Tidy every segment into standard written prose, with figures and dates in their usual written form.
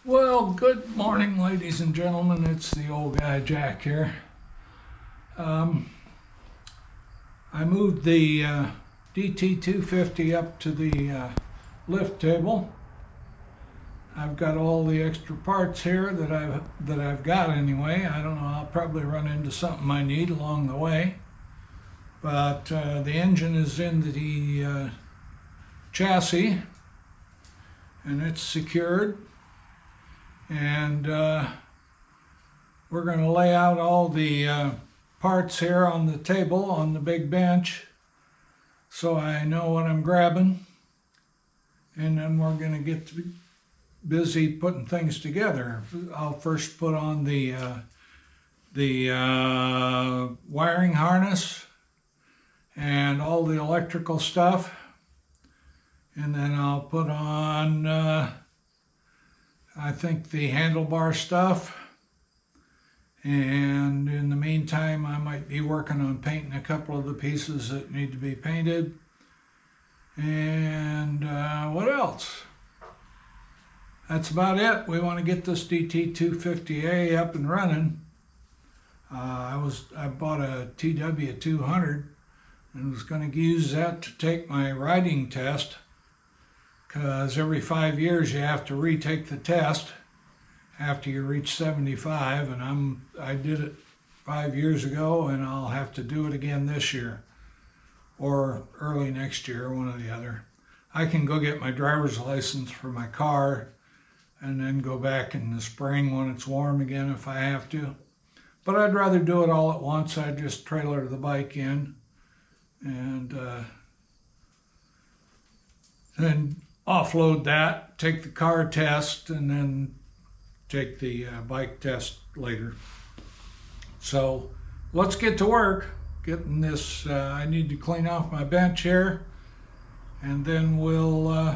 Well, good morning, ladies and gentlemen. It's the old guy Jack here. I moved the DT250 up to the lift table. I've got all the extra parts here that I've got anyway. I don't know. I'll probably run into something I need along the way. But the engine is in the chassis, and it's secured. And we're going to lay out all the parts here on the table on the big bench so I know what I'm grabbing, and then we're going to get busy putting things together. I'll first put on the wiring harness and all the electrical stuff, and then I'll put on I think the handlebar stuff, and in the meantime I might be working on painting a couple of the pieces that need to be painted. And what else? That's about it. We want to get this DT250A up and running. I bought a TW200 and was going to use that to take my riding test, because every 5 years you have to retake the test after you reach 75, and I did it 5 years ago, and I'll have to do it again this year or early next year, one or the other. I can go get my driver's license for my car and then go back in the spring when it's warm again if I have to. But I'd rather do it all at once. I'd just trailer the bike in and then offload that, take the car test, and then take the bike test later. So let's get to work getting this. I need to clean off my bench here, and then we'll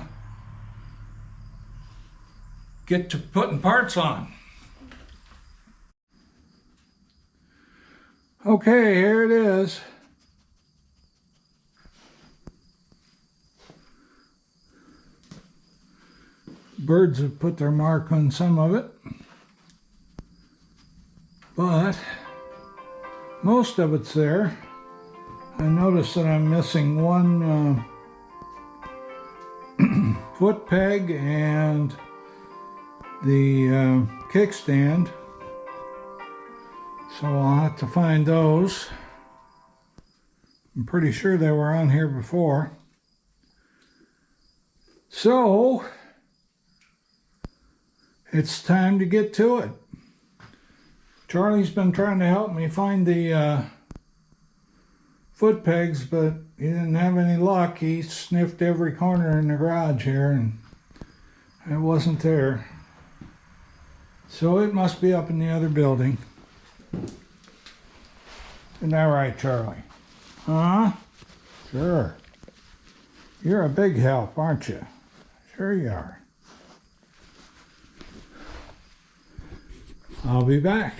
get to putting parts on. Okay, here it is. Birds have put their mark on some of it, but most of it's there. I notice that I'm missing one foot peg and the kickstand, so I'll have to find those. I'm pretty sure they were on here before. So it's time to get to it. Charlie's been trying to help me find the foot pegs, but he didn't have any luck. He sniffed every corner in the garage here, and it wasn't there. So it must be up in the other building. Isn't that right, Charlie? Huh? Sure. You're a big help, aren't you? Sure you are. I'll be back.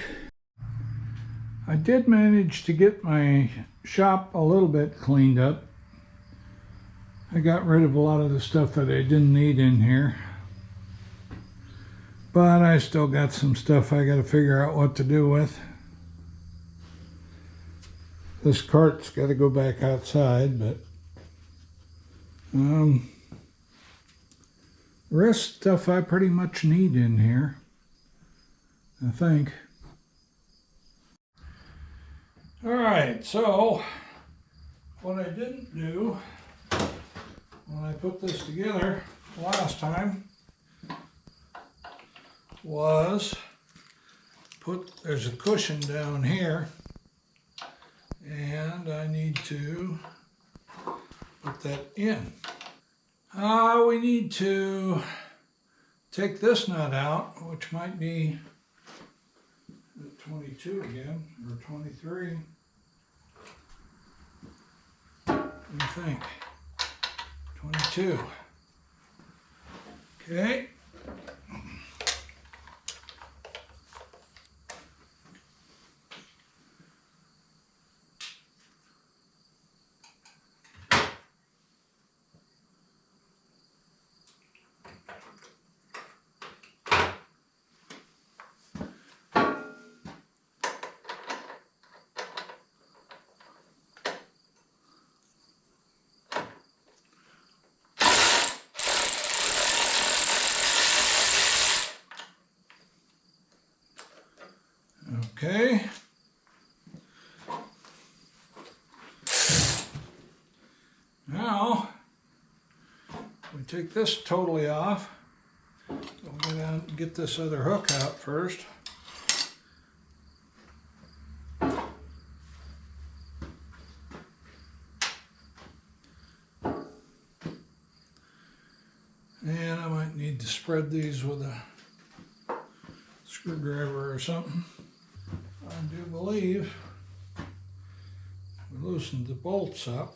I did manage to get my shop a little bit cleaned up. I got rid of a lot of the stuff that I didn't need in here. But I still got some stuff I got to figure out what to do with. This cart's got to go back outside, but the rest stuff I pretty much need in here, I think. All right, so what I didn't do when I put this together last time was there's a cushion down here, and I need to put that in. We need to take this nut out, which might be 22 again, or 23. What do you think? 22. Okay. Okay. Now, we take this totally off. We'll go down and get this other hook out first. And I might need to spread these with a screwdriver or something. I do believe we loosened the bolts up.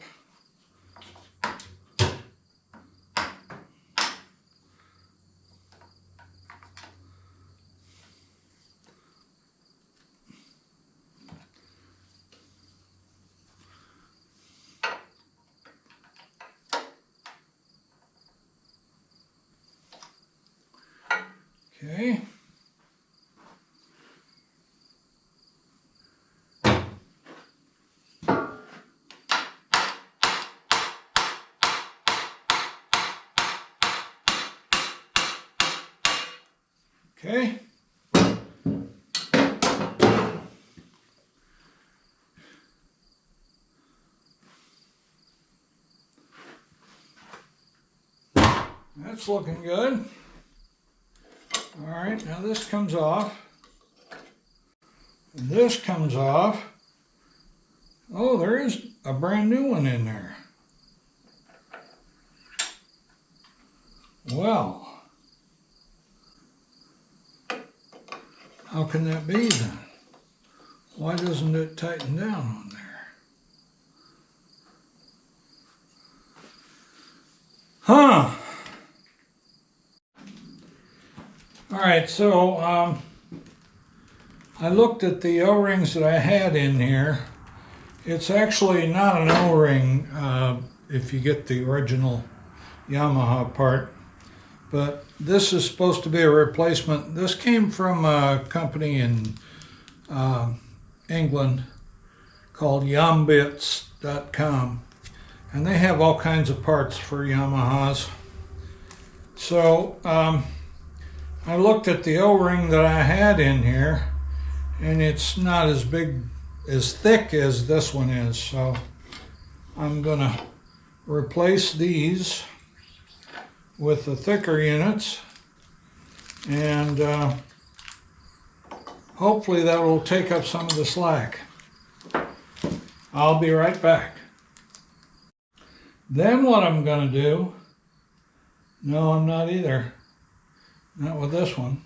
Okay. Okay. That's looking good. All right, now this comes off. And this comes off. Oh, there is a brand new one in there. Well, how can that be then? Why doesn't it tighten down on there? Huh. All right, so I looked at the O-rings that I had in here. It's actually not an O-ring if you get the original Yamaha part, but this is supposed to be a replacement. This came from a company in England called yambits.com, and they have all kinds of parts for Yamahas. So I looked at the O-ring that I had in here, and it's not as thick as this one is, so I'm gonna replace these with the thicker units, and hopefully that will take up some of the slack. I'll be right back. Then what I'm gonna do, no, I'm not either. Not with this one.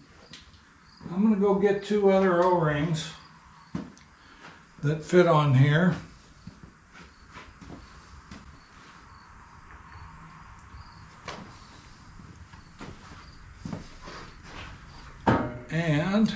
I'm going to go get two other O-rings that fit on here. And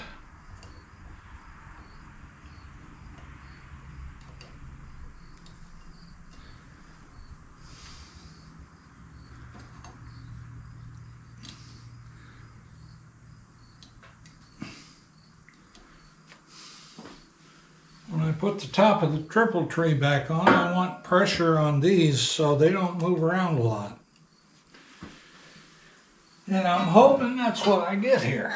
when I put the top of the triple tree back on, I want pressure on these so they don't move around a lot. And I'm hoping that's what I get here.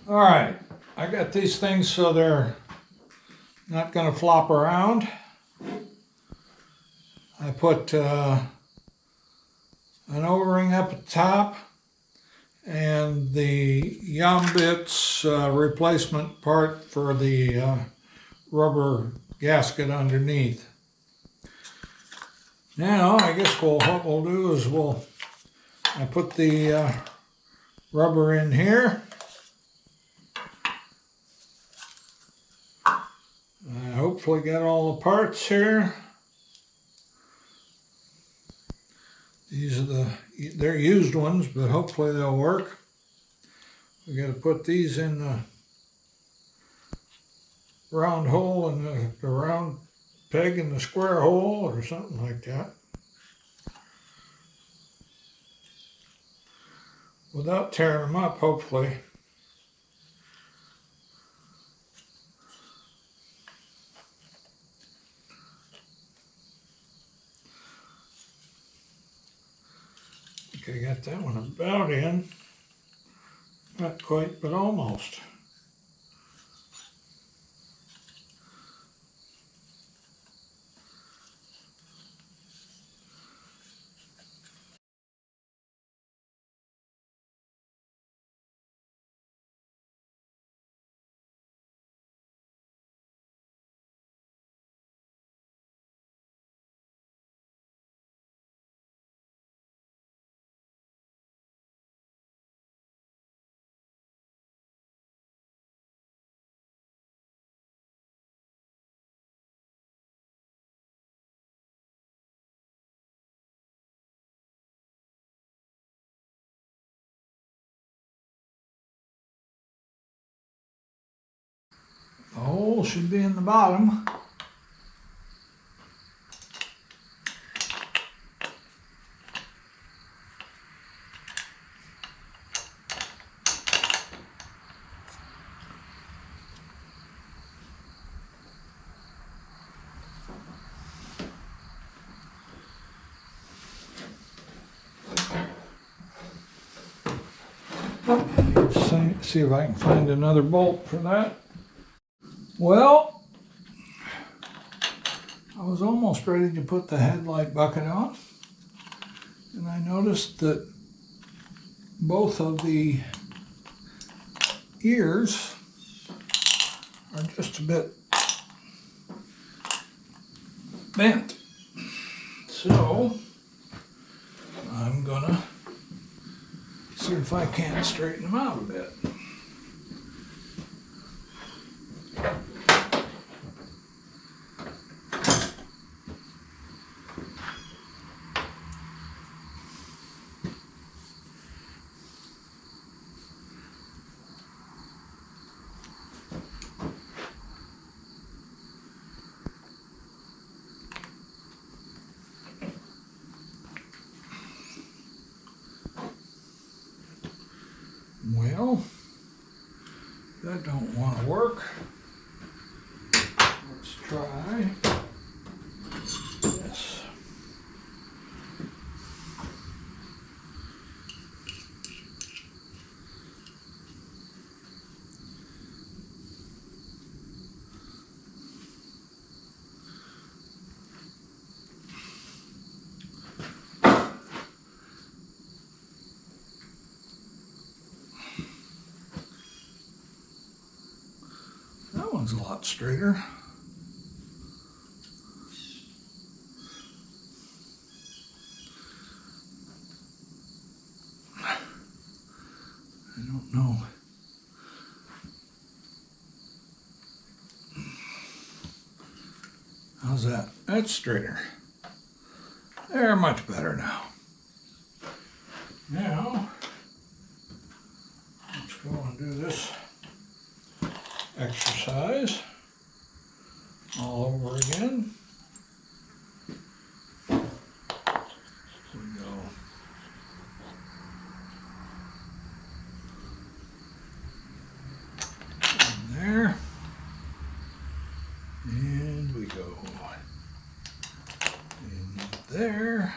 All right, I got these things so they're not going to flop around. I put an O-ring up at the top and the Yambits replacement part for the rubber gasket underneath. Now, I guess what we'll do is I put the rubber in here. I hopefully got all the parts here. These are they're used ones, but hopefully they'll work. We got to put these in the round hole and the round peg in the square hole or something like that. Without tearing them up, hopefully. Okay, got that one about in. Not quite, but almost. The hole should be in the bottom. See if I can find another bolt for that. Well, I was almost ready to put the headlight bucket on, and I noticed that both of the ears are just a bit bent. So I'm gonna see if I can straighten them out a bit. Well, that don't want to work. Let's try this. That one's a lot straighter. I don't know. How's that? That's straighter. They're much better now. Now, let's go and do this exercise all over again. Here we go. In there. And we go. In there.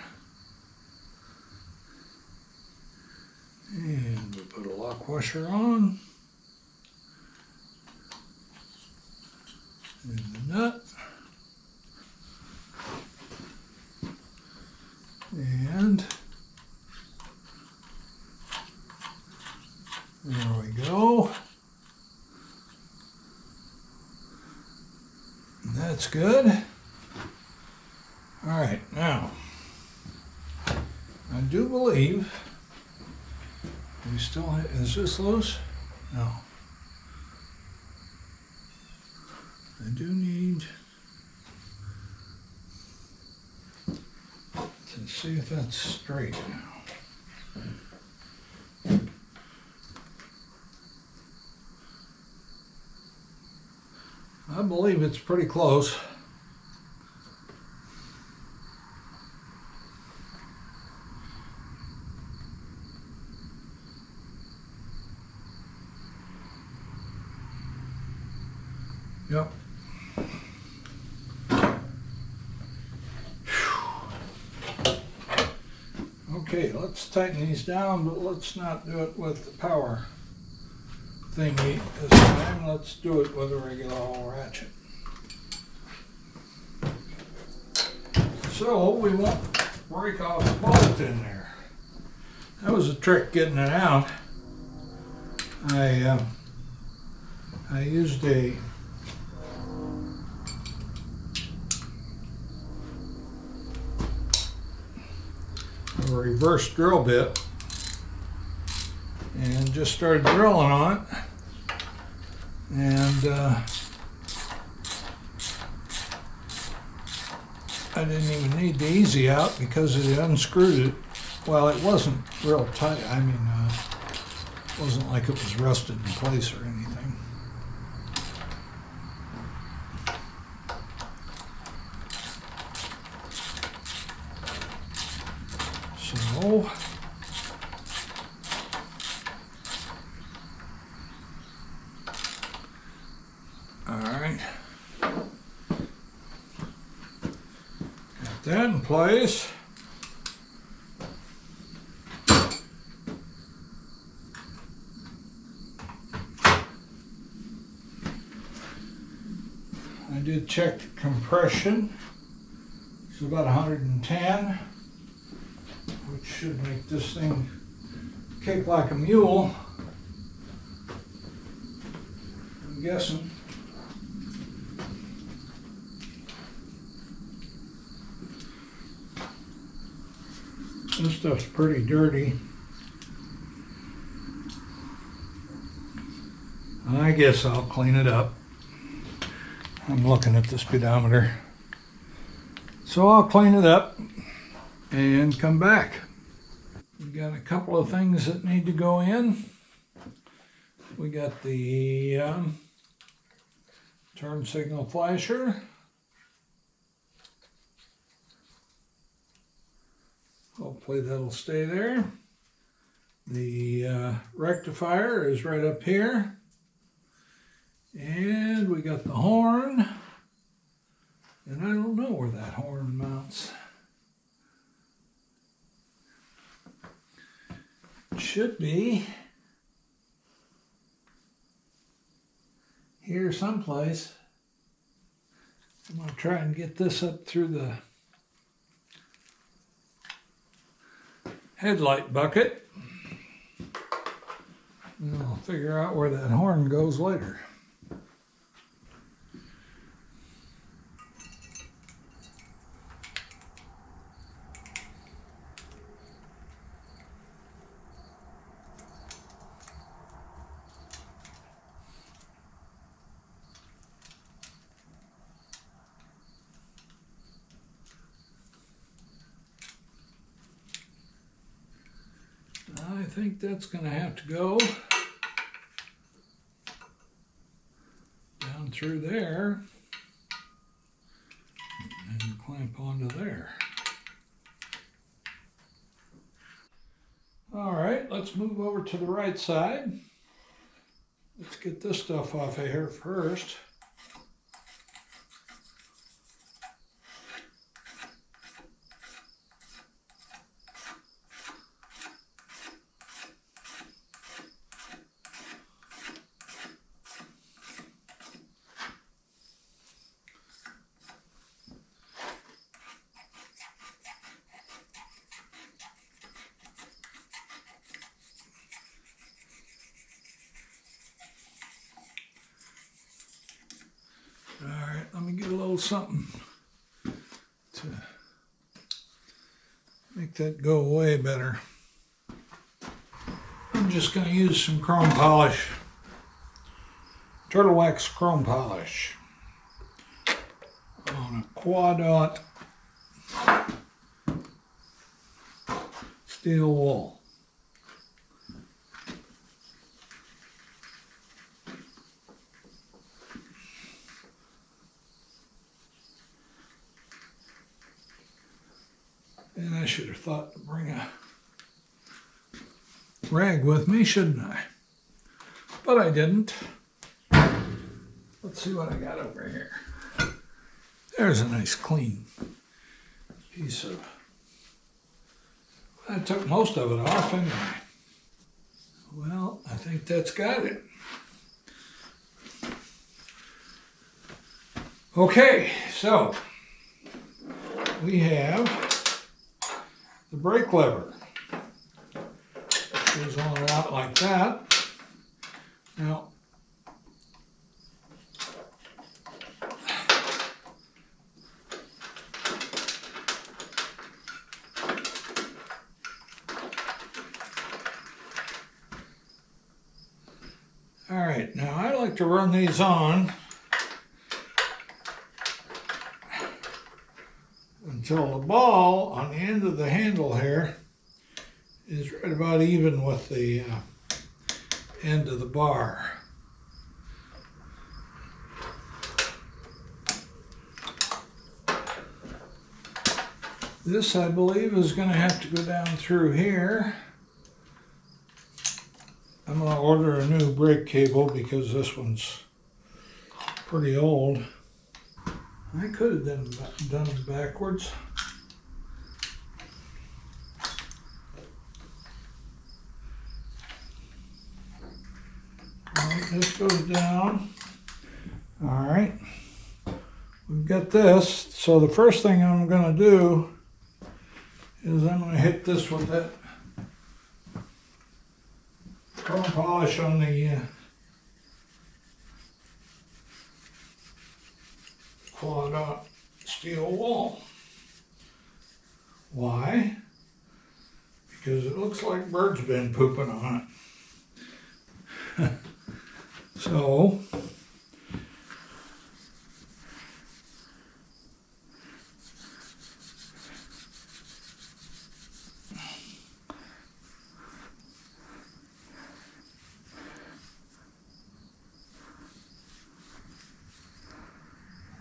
And we put a lock washer on. And the nut. And there we go. That's good. All right, now I do believe we still have, is this loose? No. I do need to see if that's straight now. I believe it's pretty close. Yep. Okay, let's tighten these down, but let's not do it with the power thingy this time. Let's do it with a regular old ratchet. So we won't break off the bolt in there. That was a trick getting it out. I used a reverse drill bit and just started drilling on it, and I didn't even need the easy out because it unscrewed it. Well, it wasn't real tight. I mean, it wasn't like it was rusted in place or anything. So all right, got that in place. I did check the compression. It's about 110. Which should make this thing kick like a mule, I'm guessing. This stuff's pretty dirty. I guess I'll clean it up. I'm looking at the speedometer. So I'll clean it up and come back. We got a couple of things that need to go in. We got the turn signal flasher. Hopefully that'll stay there. The rectifier is right up here. And we got the horn. And I don't know where that horn mounts. Should be here someplace. I'm going to try and get this up through the headlight bucket, and I'll figure out where that horn goes later. I think that's going to have to go down through there and clamp onto there. All right, let's move over to the right side. Let's get this stuff off of here first. All right, let me get a little something to make that go away better. I'm just going to use some chrome polish, turtle wax chrome polish on a quad-aught steel wool. And I should have thought to bring a rag with me, shouldn't I? But I didn't. Let's see what I got over here. There's a nice clean piece of I took most of it off anyway. Well, I think that's got it. Okay, so we have the brake lever. It goes on and out like that. Now, all right, now I like to run these on until the ball on the end of the handle here is right about even with the end of the bar. This, I believe, is going to have to go down through here. I'm going to order a new brake cable because this one's pretty old. I could have done them backwards. All right, this goes down. All right, we've got this. So the first thing I'm going to do is I'm going to hit this with that chrome polish on the quad steel wall. Why? Because it looks like birds been pooping on it. So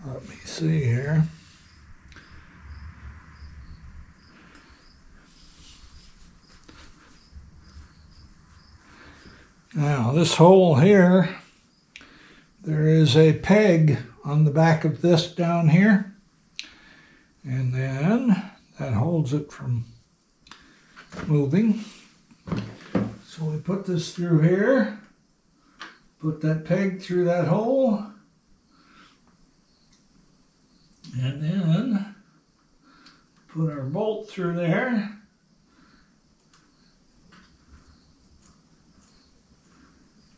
let me see here. Now this hole here, there is a peg on the back of this down here, and then that holds it from moving. So we put this through here, put that peg through that hole, and then put our bolt through there.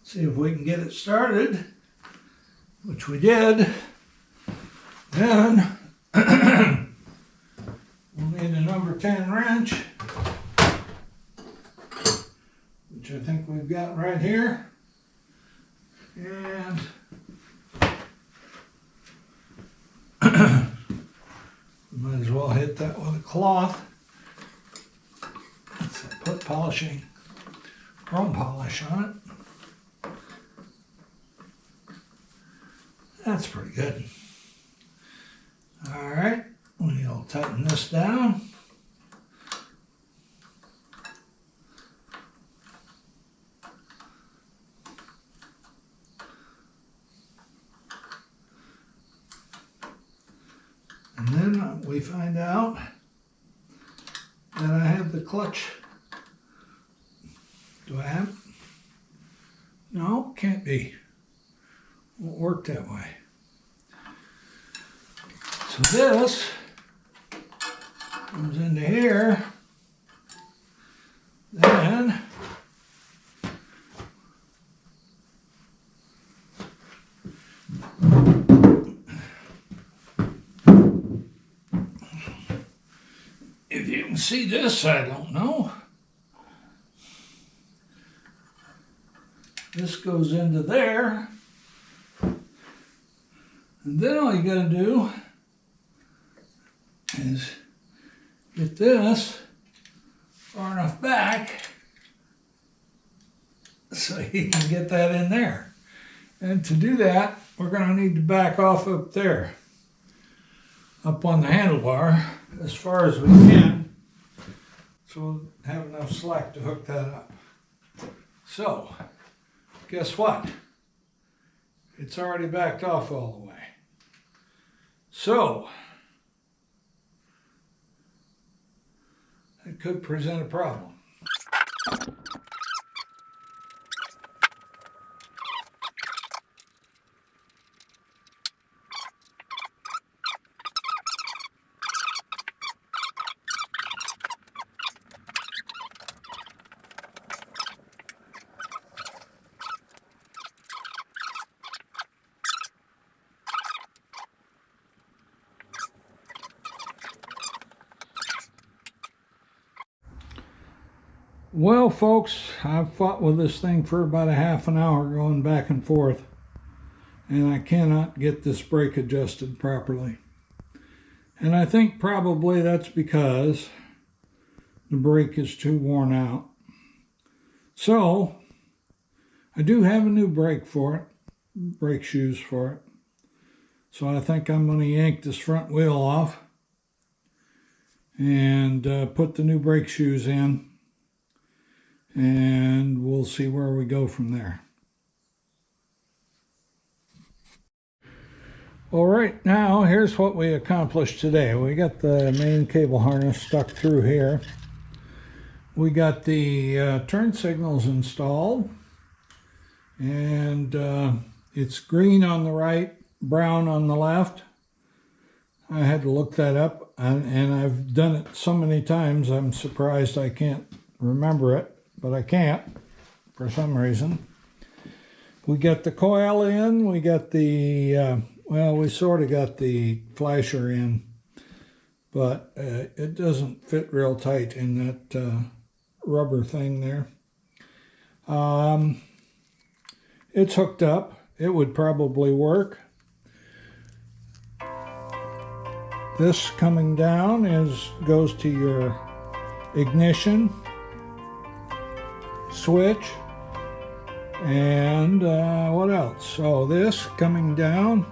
See if we can get it started, which we did. Then we'll need a number 10 wrench, which I think we've got right here. And we might as well hit that with a cloth. Let's put polishing, chrome polish on it. That's pretty good. All right, we'll tighten this down. And then we find out that I have the clutch. Do I have it? No, can't be. Won't work that way. So this comes into here, then if you can see this, I don't know. This goes into there, and then all you gotta do is get this far enough back so you can get that in there. And to do that, we're going to need to back off up there, up on the handlebar as far as we can, so we'll have enough slack to hook that up. So, guess what? It's already backed off all the way. So, it could present a problem. Well, folks, I've fought with this thing for about a half an hour going back and forth, and I cannot get this brake adjusted properly. And I think probably that's because the brake is too worn out. So I do have a new brake for it, brake shoes for it. So I think I'm going to yank this front wheel off and put the new brake shoes in. And we'll see where we go from there. All right, now here's what we accomplished today. We got the main cable harness stuck through here. We got the turn signals installed, and it's green on the right, brown on the left. I had to look that up, and I've done it so many times I'm surprised I can't remember it. But I can't, for some reason. We got the coil in, we got the, well, we sort of got the flasher in, but it doesn't fit real tight in that rubber thing there. It's hooked up. It would probably work. This coming down goes to your ignition switch, and what else? So this coming down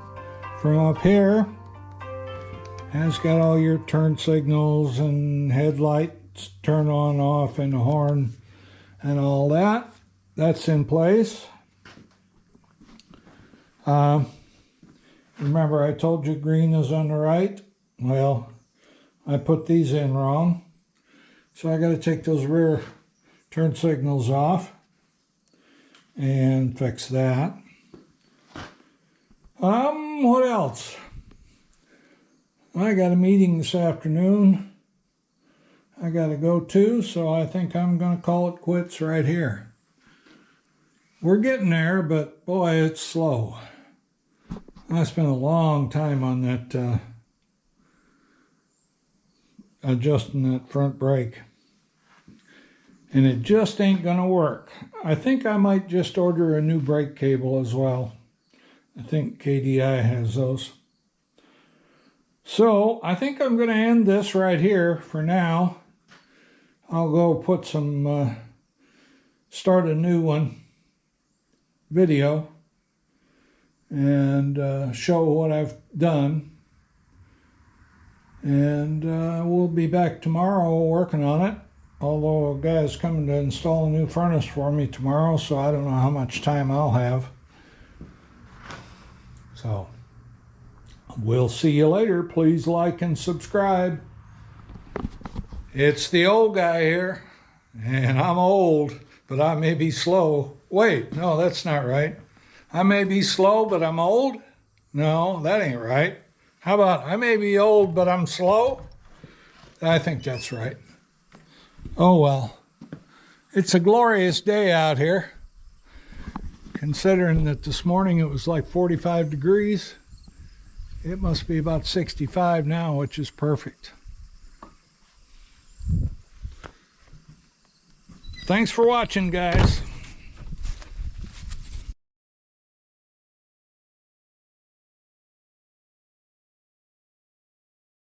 from up here has got all your turn signals and headlights, turn on, off, and a horn and all that. That's in place. Remember I told you green is on the right? Well, I put these in wrong, so I got to take those rear turn signals off and fix that. What else? I got a meeting this afternoon I got to go to, so I think I'm going to call it quits right here. We're getting there, but boy, it's slow. I spent a long time on that adjusting that front brake. And it just ain't gonna work. I think I might just order a new brake cable as well. I think KDI has those. So I think I'm gonna end this right here for now. I'll go put some, start a new one, video, and show what I've done. And we'll be back tomorrow working on it. Although a guy is coming to install a new furnace for me tomorrow, so I don't know how much time I'll have. So, we'll see you later. Please like and subscribe. It's the old guy here, and I'm old, but I may be slow. Wait, no, that's not right. I may be slow, but I'm old? No, that ain't right. How about I may be old, but I'm slow? I think that's right. Oh well, it's a glorious day out here, considering that this morning it was like 45 degrees. It must be about 65 now, which is perfect. Thanks for watching, guys.